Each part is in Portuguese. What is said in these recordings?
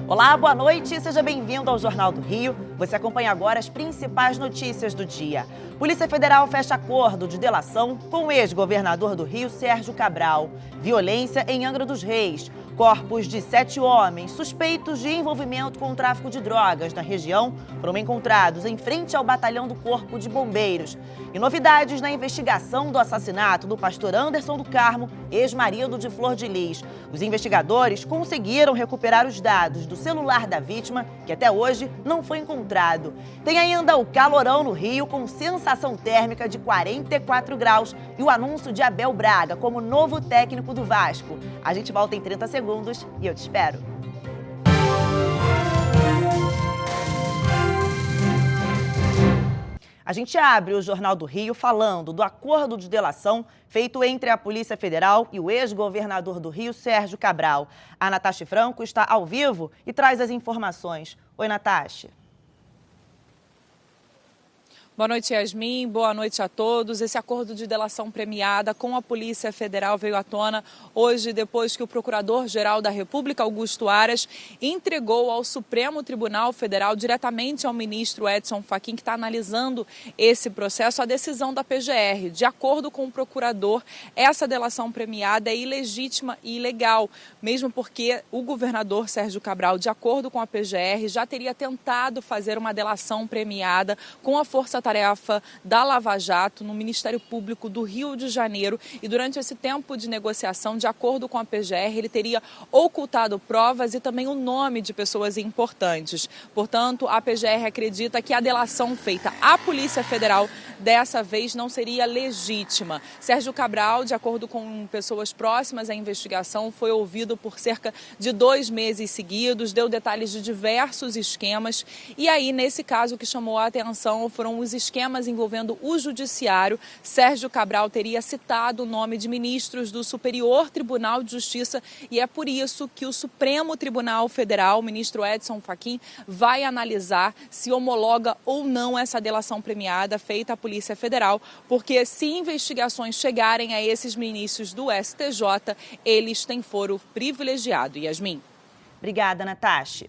Olá, boa noite, seja bem-vindo ao Jornal do Rio. Você acompanha agora as principais notícias do dia. Polícia Federal fecha acordo de delação com o ex-governador do Rio, Sérgio Cabral. Violência em Angra dos Reis. Corpos de 7 homens suspeitos de envolvimento com o tráfico de drogas na região foram encontrados em frente ao batalhão do Corpo de Bombeiros. E novidades na investigação do assassinato do pastor Anderson do Carmo, ex-marido de Flor de Lis. Os investigadores conseguiram recuperar os dados do celular da vítima, que até hoje não foi encontrado. Tem ainda o calorão no Rio, com sensação térmica de 44 graus e o anúncio de Abel Braga como novo técnico do Vasco. A gente volta em 30 segundos e eu te espero. A gente abre o Jornal do Rio falando do acordo de delação feito entre a Polícia Federal e o ex-governador do Rio, Sérgio Cabral. A Natasha Franco está ao vivo e traz as informações. Oi, Natasha. Boa noite, Yasmin. Boa noite a todos. Esse acordo de delação premiada com a Polícia Federal veio à tona hoje, depois que o Procurador-Geral da República, Augusto Aras, entregou ao Supremo Tribunal Federal, diretamente ao ministro Edson Fachin, que está analisando esse processo, a decisão da PGR. De acordo com o procurador, essa delação premiada é ilegítima e ilegal, mesmo porque o governador Sérgio Cabral, de acordo com a PGR, já teria tentado fazer uma delação premiada com a força-tarefa da Lava Jato no Ministério Público do Rio de Janeiro, e durante esse tempo de negociação, de acordo com a PGR, ele teria ocultado provas e também o nome de pessoas importantes. Portanto, a PGR acredita que a delação feita à Polícia Federal dessa vez não seria legítima. Sérgio Cabral, de acordo com pessoas próximas à investigação, foi ouvido por cerca de 2 meses seguidos, deu detalhes de diversos esquemas, e aí, nesse caso, o que chamou a atenção foram os esquemas envolvendo o judiciário. Sérgio Cabral teria citado o nome de ministros do Superior Tribunal de Justiça, e é por isso que o Supremo Tribunal Federal, o ministro Edson Fachin, vai analisar se homologa ou não essa delação premiada feita à Polícia Federal, porque se investigações chegarem a esses ministros do STJ, eles têm foro privilegiado. Yasmin. Obrigada, Natasha.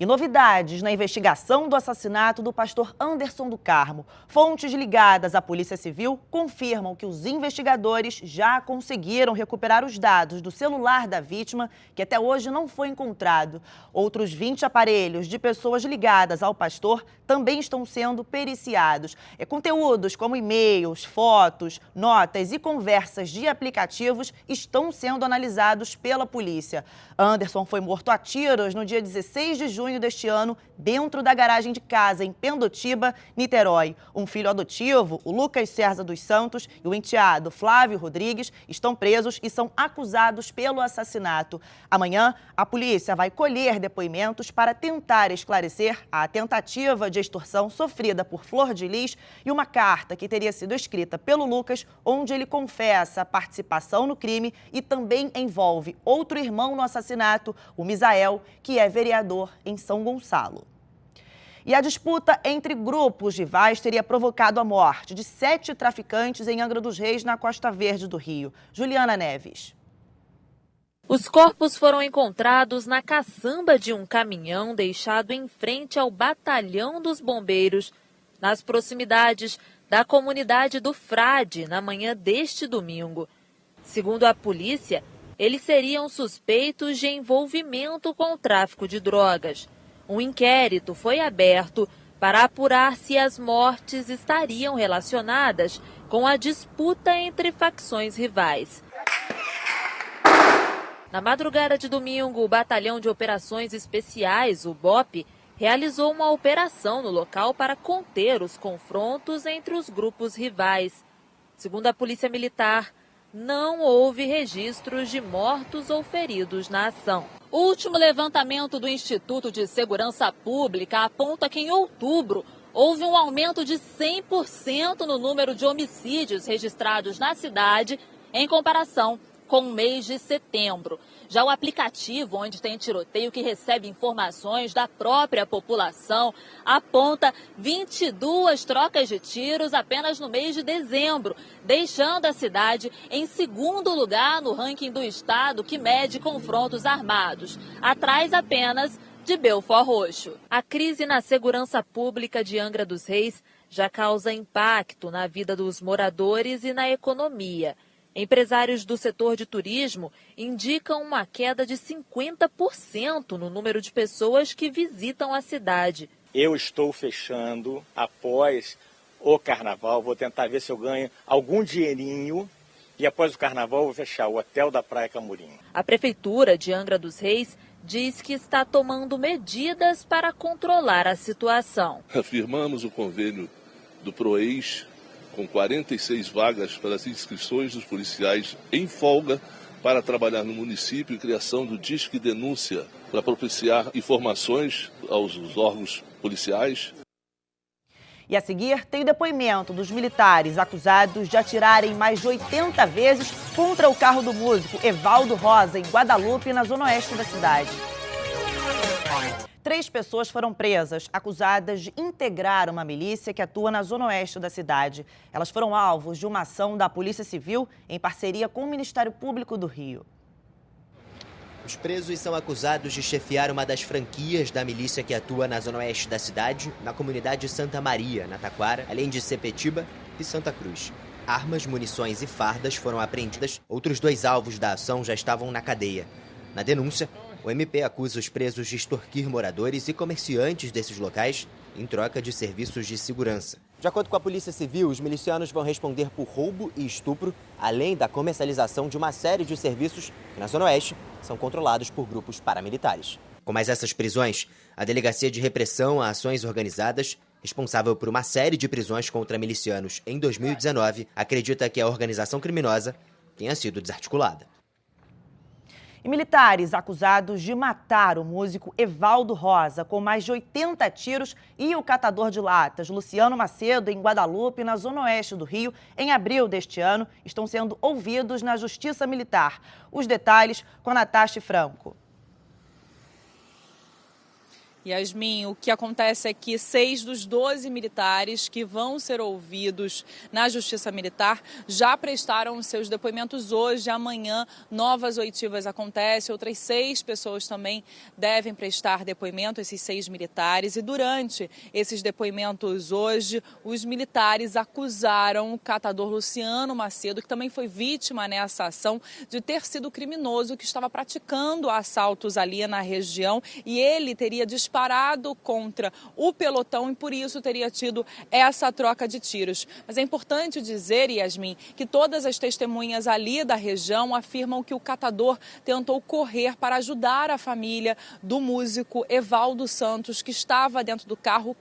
E novidades na investigação do assassinato do pastor Anderson do Carmo. Fontes ligadas à Polícia Civil confirmam que os investigadores já conseguiram recuperar os dados do celular da vítima, que até hoje não foi encontrado. Outros 20 aparelhos de pessoas ligadas ao pastor também estão sendo periciados. Conteúdos como e-mails, fotos, notas e conversas de aplicativos estão sendo analisados pela polícia. Anderson foi morto a tiros no dia 16 de junho deste ano, dentro da garagem de casa em Pendotiba, Niterói. Um filho adotivo, o Lucas César dos Santos, e o enteado Flávio Rodrigues estão presos e são acusados pelo assassinato. Amanhã, a polícia vai colher depoimentos para tentar esclarecer a tentativa de extorsão sofrida por Flor de Lis e uma carta que teria sido escrita pelo Lucas, onde ele confessa a participação no crime e também envolve outro irmão no assassinato, o Misael, que é vereador em São Gonçalo. E a disputa entre grupos rivais teria provocado a morte de 7 traficantes em Angra dos Reis, na Costa Verde do Rio. Juliana Neves. Os corpos foram encontrados na caçamba de um caminhão deixado em frente ao batalhão dos bombeiros, nas proximidades da comunidade do Frade, na manhã deste domingo. Segundo a polícia, eles seriam suspeitos de envolvimento com o tráfico de drogas. Um inquérito foi aberto para apurar se as mortes estariam relacionadas com a disputa entre facções rivais. Na madrugada de domingo, o Batalhão de Operações Especiais, o BOP, realizou uma operação no local para conter os confrontos entre os grupos rivais. Segundo a Polícia Militar, não houve registros de mortos ou feridos na ação. O último levantamento do Instituto de Segurança Pública aponta que em outubro houve um aumento de 100% no número de homicídios registrados na cidade em comparação com o mês de setembro. Já o aplicativo, onde tem tiroteio que recebe informações da própria população, aponta 22 trocas de tiros apenas no mês de dezembro, deixando a cidade em segundo lugar no ranking do estado que mede confrontos armados, atrás apenas de Belford Roxo. A crise na segurança pública de Angra dos Reis já causa impacto na vida dos moradores e na economia. Empresários do setor de turismo indicam uma queda de 50% no número de pessoas que visitam a cidade. Eu estou fechando após o carnaval, vou tentar ver se eu ganho algum dinheirinho e após o carnaval eu vou fechar o hotel da Praia Camurim. A prefeitura de Angra dos Reis diz que está tomando medidas para controlar a situação. Afirmamos o convênio do PROEIS com 46 vagas para as inscrições dos policiais em folga para trabalhar no município e criação do Disque Denúncia para propiciar informações aos órgãos policiais. E a seguir tem o depoimento dos militares acusados de atirarem mais de 80 vezes contra o carro do músico Evaldo Rosa, em Guadalupe, na zona oeste da cidade. 3 pessoas foram presas, acusadas de integrar uma milícia que atua na zona oeste da cidade. Elas foram alvos de uma ação da Polícia Civil em parceria com o Ministério Público do Rio. Os presos são acusados de chefiar uma das franquias da milícia que atua na zona oeste da cidade, na comunidade Santa Maria, na Taquara, além de Sepetiba e Santa Cruz. Armas, munições e fardas foram apreendidas. Outros 2 alvos da ação já estavam na cadeia. Na denúncia, o MP acusa os presos de extorquir moradores e comerciantes desses locais em troca de serviços de segurança. De acordo com a Polícia Civil, os milicianos vão responder por roubo e estupro, além da comercialização de uma série de serviços que, na Zona Oeste, são controlados por grupos paramilitares. Com mais essas prisões, a Delegacia de Repressão a Ações Organizadas, responsável por uma série de prisões contra milicianos em 2019, acredita que a organização criminosa tenha sido desarticulada. E militares acusados de matar o músico Evaldo Rosa com mais de 80 tiros e o catador de latas Luciano Macedo, em Guadalupe, na zona oeste do Rio, em abril deste ano, estão sendo ouvidos na Justiça Militar. Os detalhes com a Natasha Franco. Yasmin, o que acontece é que 6 dos 12 militares que vão ser ouvidos na Justiça Militar já prestaram seus depoimentos hoje. Amanhã, novas oitivas acontecem. Outras 6 pessoas também devem prestar depoimento, esses 6 militares. E durante esses depoimentos hoje, os militares acusaram o catador Luciano Macedo, que também foi vítima nessa ação, de ter sido criminoso que estava praticando assaltos ali na região, e ele teria disparado contra o pelotão e por isso teria tido essa troca de tiros. Mas é importante dizer, Yasmin, que todas as testemunhas ali da região afirmam que o catador tentou correr para ajudar a família do músico Evaldo Santos, que estava dentro do carro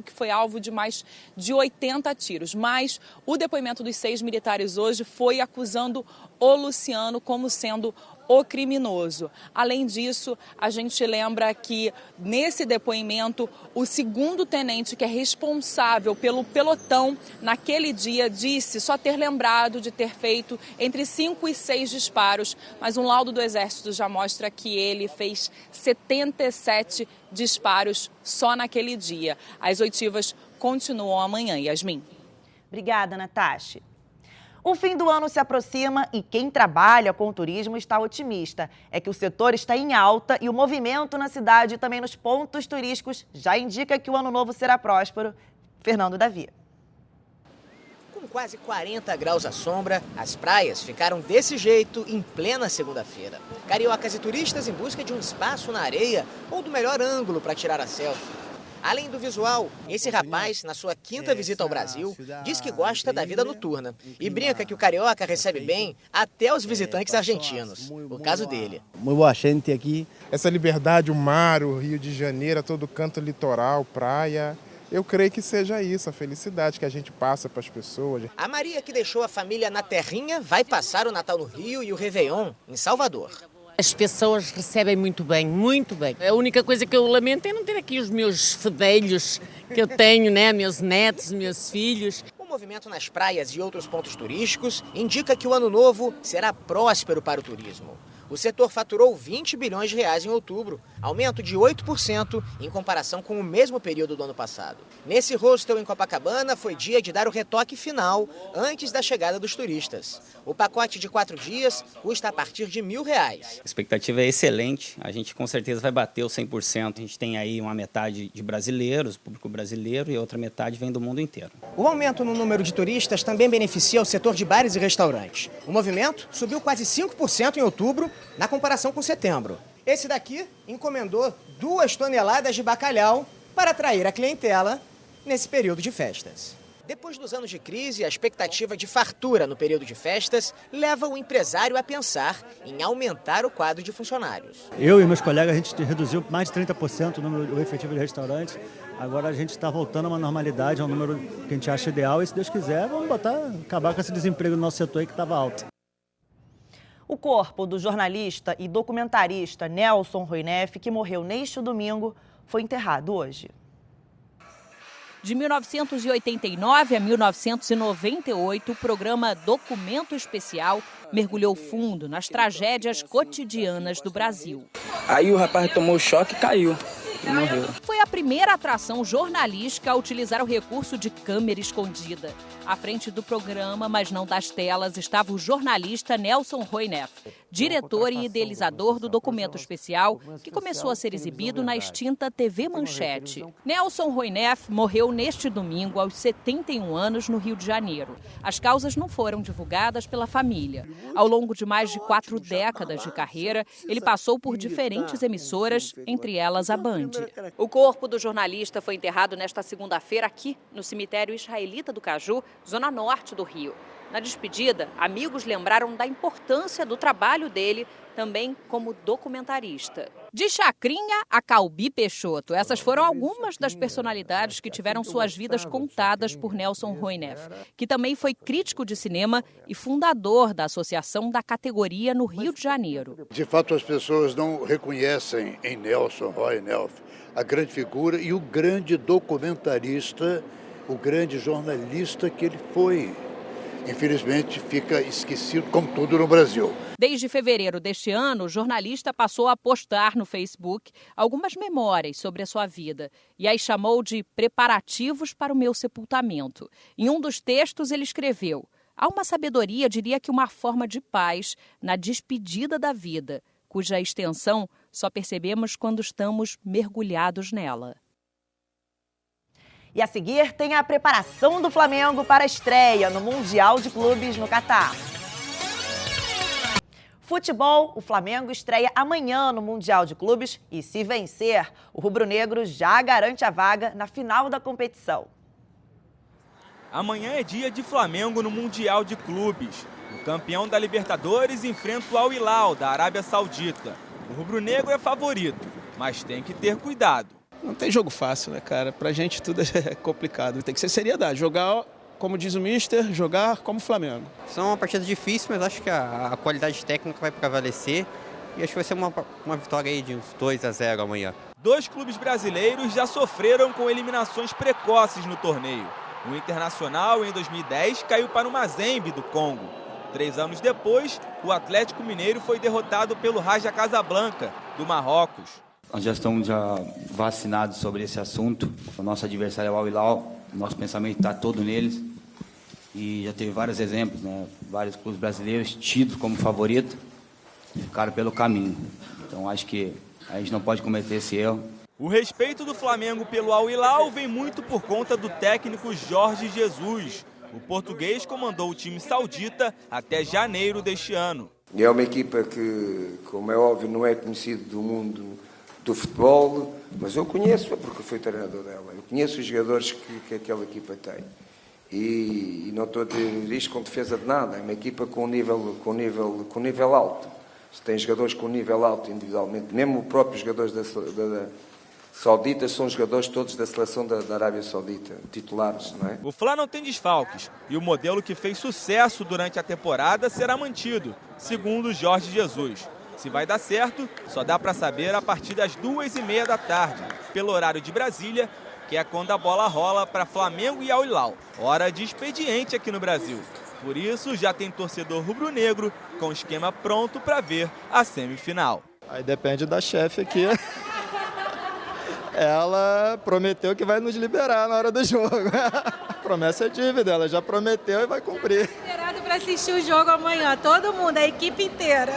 que foi alvo de mais de 80 tiros. Mas o depoimento dos 6 militares hoje foi acusando o Luciano como sendo o criminoso. Além disso, a gente lembra que nesse depoimento, o 2º tenente, que é responsável pelo pelotão naquele dia, disse só ter lembrado de ter feito entre 5 e 6 disparos, mas um laudo do Exército já mostra que ele fez 77 disparos só naquele dia. As oitivas continuam amanhã, Yasmin. Obrigada, Natasha. O fim do ano se aproxima e quem trabalha com o turismo está otimista. É que o setor está em alta e o movimento na cidade e também nos pontos turísticos já indica que o ano novo será próspero. Fernando Davi. Com quase 40 graus à sombra, as praias ficaram desse jeito em plena segunda-feira. Cariocas e turistas em busca de um espaço na areia ou do melhor ângulo para tirar a selfie. Além do visual, esse rapaz, na sua 5ª visita ao Brasil, diz que gosta da vida noturna e brinca que o carioca recebe bem até os visitantes argentinos. O caso dele. Muito boa gente aqui. Essa liberdade, o mar, o Rio de Janeiro, todo canto litoral, praia, eu creio que seja isso, a felicidade que a gente passa para as pessoas. A Maria, que deixou a família na terrinha, vai passar o Natal no Rio e o Réveillon em Salvador. As pessoas recebem muito bem, muito bem. A única coisa que eu lamento é não ter aqui os meus fedelhos que eu tenho, né? Meus netos, meus filhos. O movimento nas praias e outros pontos turísticos indica que o ano novo será próspero para o turismo. O setor faturou 20 bilhões de reais em outubro, aumento de 8% em comparação com o mesmo período do ano passado. Nesse hostel em Copacabana foi dia de dar o retoque final antes da chegada dos turistas. O pacote de 4 dias custa a partir de R$1.000. A expectativa é excelente, a gente com certeza vai bater os 100%. A gente tem aí uma metade de brasileiros, público brasileiro, e a outra metade vem do mundo inteiro. O aumento no número de turistas também beneficia o setor de bares e restaurantes. O movimento subiu quase 5% em outubro, na comparação com setembro. Esse daqui encomendou 2 toneladas de bacalhau para atrair a clientela nesse período de festas. Depois dos anos de crise, a expectativa de fartura no período de festas leva o empresário a pensar em aumentar o quadro de funcionários. Eu e meus colegas, a gente reduziu mais de 30% o número efetivo de restaurantes. Agora a gente está voltando a uma normalidade, a um número que a gente acha ideal. E se Deus quiser, vamos acabar com esse desemprego no nosso setor aí que estava alto. O corpo do jornalista e documentarista Nelson Roinef, que morreu neste domingo, foi enterrado hoje. De 1989 a 1998, o programa Documento Especial mergulhou fundo nas tragédias cotidianas do Brasil. Aí o rapaz tomou choque e caiu. Morreu. Foi a primeira atração jornalística a utilizar o recurso de câmera escondida. À frente do programa, mas não das telas, estava o jornalista Nelson Roinef, diretor e idealizador do Documento Especial, que começou a ser exibido na extinta TV Manchete. Nelson Roinef morreu neste domingo, aos 71 anos, no Rio de Janeiro. As causas não foram divulgadas pela família. Ao longo de mais de 4 décadas de carreira, ele passou por diferentes emissoras, entre elas a Band. O corpo do jornalista foi enterrado nesta segunda-feira aqui, no cemitério israelita do Caju, zona norte do Rio. Na despedida, amigos lembraram da importância do trabalho dele, também como documentarista. De Chacrinha a Calbi Peixoto, essas foram algumas das personalidades que tiveram suas vidas contadas por Nelson Roinef, que também foi crítico de cinema e fundador da associação da categoria no Rio de Janeiro. De fato, as pessoas não reconhecem em Nelson Roinef a grande figura e o grande documentarista, o grande jornalista que ele foi. Infelizmente, fica esquecido, como tudo no Brasil. Desde fevereiro deste ano, o jornalista passou a postar no Facebook algumas memórias sobre a sua vida e as chamou de preparativos para o meu sepultamento. Em um dos textos, ele escreveu: há uma sabedoria, diria que uma forma de paz na despedida da vida, cuja extensão só percebemos quando estamos mergulhados nela. E a seguir tem a preparação do Flamengo para a estreia no Mundial de Clubes no Catar. Futebol, o Flamengo estreia amanhã no Mundial de Clubes e, se vencer, o rubro-negro já garante a vaga na final da competição. Amanhã é dia de Flamengo no Mundial de Clubes. O campeão da Libertadores enfrenta o Al Hilal, da Arábia Saudita. O rubro-negro é favorito, mas tem que ter cuidado. Não tem jogo fácil, né, cara? Pra gente tudo é complicado. Tem que ser seriedade. Jogar, como diz o Mister, jogar como Flamengo. São uma partida difícil, mas acho que a qualidade técnica vai prevalecer. E acho que vai ser uma vitória aí de uns 2-0 amanhã. 2 clubes brasileiros já sofreram com eliminações precoces no torneio. O Internacional, em 2010, caiu para o Mazembe, do Congo. 3 anos depois, o Atlético Mineiro foi derrotado pelo Raja Casablanca, do Marrocos. Nós já estamos vacinados sobre esse assunto. O nosso adversário é o Al Hilal, nosso pensamento está todo neles. E já teve vários exemplos, né? Vários clubes brasileiros tidos como favorito e ficaram pelo caminho. Então acho que a gente não pode cometer esse erro. O respeito do Flamengo pelo Al Hilal vem muito por conta do técnico Jorge Jesus. O português comandou o time saudita até janeiro deste ano. É uma equipa que, como é óbvio, não é conhecida do mundo do futebol, mas eu conheço-a porque fui treinador dela. Eu conheço os jogadores que aquela equipa tem. E não estou a dizer isto com defesa de nada. É uma equipa com nível alto. Se tem jogadores com nível alto individualmente, mesmo os próprios jogadores da Saudita são jogadores todos da seleção da Arábia Saudita, titulares, não é? O Fla não tem desfalques e o modelo que fez sucesso durante a temporada será mantido, segundo Jorge Jesus. Se vai dar certo, só dá para saber a partir das 2h30 da tarde, pelo horário de Brasília, que é quando a bola rola para Flamengo e Al Hilal. Hora de expediente aqui no Brasil. Por isso, já tem torcedor rubro-negro com o esquema pronto para ver a semifinal. Aí depende da chefe aqui. Ela prometeu que vai nos liberar na hora do jogo. Promessa é dívida, ela já prometeu e vai cumprir. Liberado para assistir o jogo amanhã, todo mundo, a equipe inteira.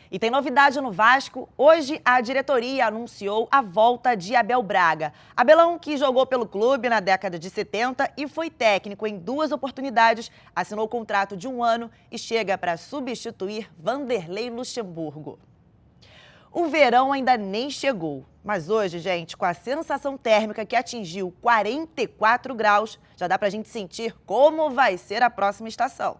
E tem novidade no Vasco. Hoje, a diretoria anunciou a volta de Abel Braga. Abelão, que jogou pelo clube na década de 70 e foi técnico em 2 oportunidades, assinou contrato de 1 ano e chega para substituir Vanderlei Luxemburgo. O verão ainda nem chegou, mas hoje, gente, com a sensação térmica que atingiu 44 graus, já dá pra gente sentir como vai ser a próxima estação.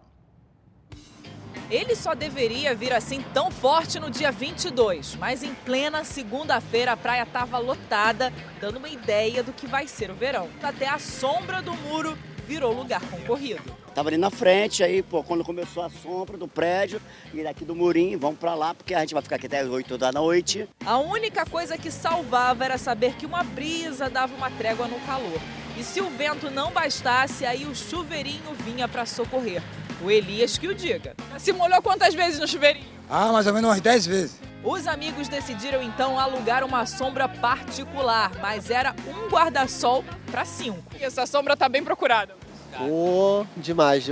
Ele só deveria vir assim tão forte no dia 22, mas em plena segunda-feira a praia estava lotada, dando uma ideia do que vai ser o verão. Até a sombra do muro virou lugar concorrido. Tava ali na frente, aí, pô, quando começou a sombra do prédio, e daqui do murinho, vamos pra lá, porque a gente vai ficar aqui até as 8 da noite. A única coisa que salvava era saber que uma brisa dava uma trégua no calor. E se o vento não bastasse, aí o chuveirinho vinha para socorrer. O Elias que o diga. Se molhou quantas vezes no chuveirinho? Mais ou menos umas 10 vezes. Os amigos decidiram então alugar uma sombra particular, mas era um guarda-sol para 5. E essa sombra tá bem procurada. Pô, demais.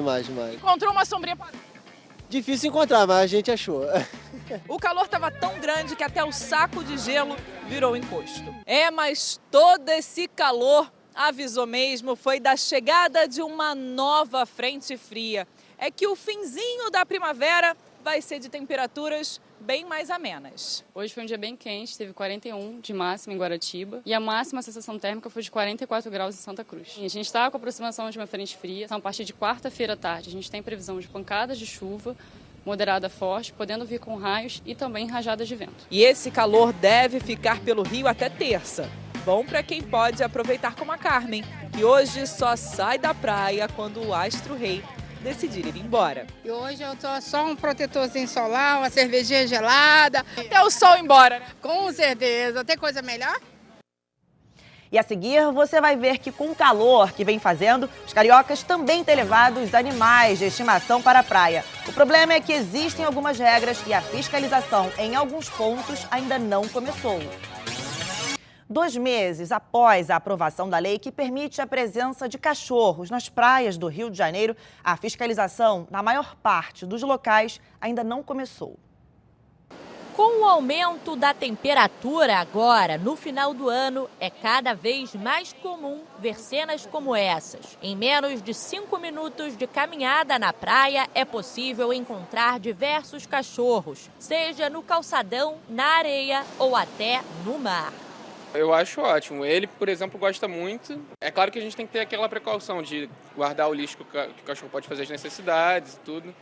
Encontrou uma sombrinha para... Difícil encontrar, mas a gente achou. O calor estava tão grande que até o saco de gelo virou encosto. Mas todo esse calor, avisou mesmo, foi da chegada de uma nova frente fria. É que o finzinho da primavera vai ser de temperaturas bem mais amenas. Hoje foi um dia bem quente, teve 41 de máxima em Guaratiba e a máxima sensação térmica foi de 44 graus em Santa Cruz. E a gente está com a aproximação de uma frente fria, então a partir de quarta-feira à tarde a gente tem previsão de pancadas de chuva, moderada a forte, podendo vir com raios e também rajadas de vento. E esse calor deve ficar pelo Rio até terça. Bom para quem pode aproveitar como a Carmen, que hoje só sai da praia quando o astro rei decidir ir embora. E hoje eu tô só um protetorzinho solar, uma cervejinha gelada. Até o sol embora, né? Com certeza. Tem coisa melhor? E a seguir, você vai ver que com o calor que vem fazendo, os cariocas também têm levado os animais de estimação para a praia. O problema é que existem algumas regras e a fiscalização em alguns pontos ainda não começou. 2 meses após a aprovação da lei que permite a presença de cachorros nas praias do Rio de Janeiro, a fiscalização na maior parte dos locais ainda não começou. Com o aumento da temperatura agora, no final do ano, é cada vez mais comum ver cenas como essas. Em menos de 5 minutos de caminhada na praia, é possível encontrar diversos cachorros, seja no calçadão, na areia ou até no mar. Eu acho ótimo. Ele, por exemplo, gosta muito. É claro que a gente tem que ter aquela precaução de guardar o lixo que o cachorro pode fazer as necessidades e tudo.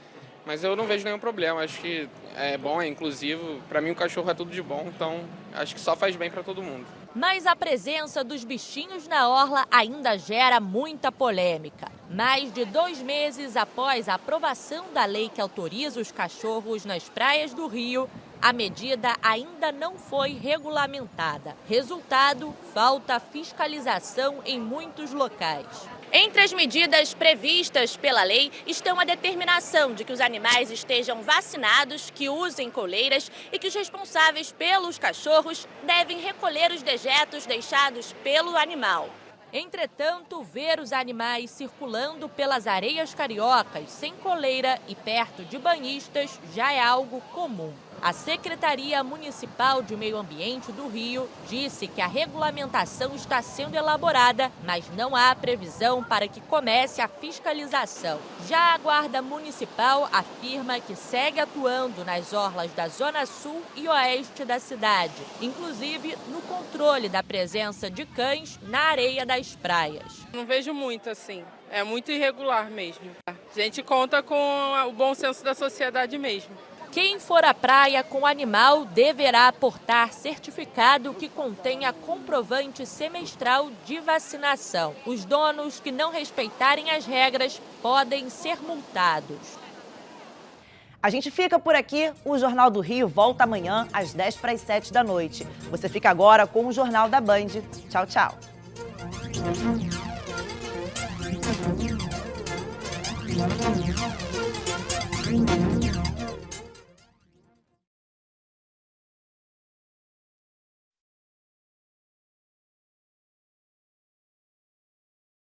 Mas eu não vejo nenhum problema. Acho que é bom, é inclusivo. Para mim, o cachorro é tudo de bom, então acho que só faz bem para todo mundo. Mas a presença dos bichinhos na orla ainda gera muita polêmica. Mais de 2 meses após a aprovação da lei que autoriza os cachorros nas praias do Rio, a medida ainda não foi regulamentada. Resultado, falta fiscalização em muitos locais. Entre as medidas previstas pela lei estão a determinação de que os animais estejam vacinados, que usem coleiras e que os responsáveis pelos cachorros devem recolher os dejetos deixados pelo animal. Entretanto, ver os animais circulando pelas areias cariocas sem coleira e perto de banhistas já é algo comum. A Secretaria Municipal de Meio Ambiente do Rio disse que a regulamentação está sendo elaborada, mas não há previsão para que comece a fiscalização. Já a Guarda Municipal afirma que segue atuando nas orlas da Zona Sul e Oeste da cidade, inclusive no controle da presença de cães na areia das praias. Não vejo muito assim, é muito irregular mesmo. A gente conta com o bom senso da sociedade mesmo. Quem for à praia com animal deverá portar certificado que contenha comprovante semestral de vacinação. Os donos que não respeitarem as regras podem ser multados. A gente fica por aqui. O Jornal do Rio volta amanhã às 6:50 da noite. Você fica agora com o Jornal da Band. Tchau, tchau.